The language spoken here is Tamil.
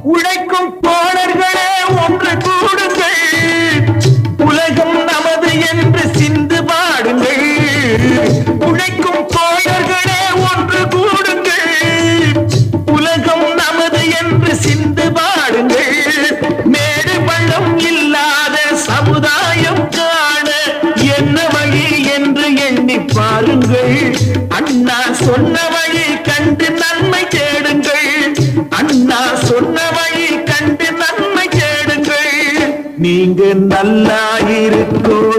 உழைக்கும் தோழர்களே ஒன்று கூடுங்கள், உலகம் நமது என்று சிந்து பாடுங்கள். உழைக்கும் தோழர்களே ஒன்று கூடுங்கள், உலகம் நமது என்று சிந்து பாடுங்கள். மேடு பள்ளம் இல்லாத சமுதாயம் காண என்ன வழி என்று எண்ணி பாருங்கள். அண்ணா சொன்ன வழி கண்டு நன்மை தேடுங்கள். அண்ணா சொன்ன வழி கண்டு நன்மை தேடுங்கள். நீங்க நல்லா இருக்கும்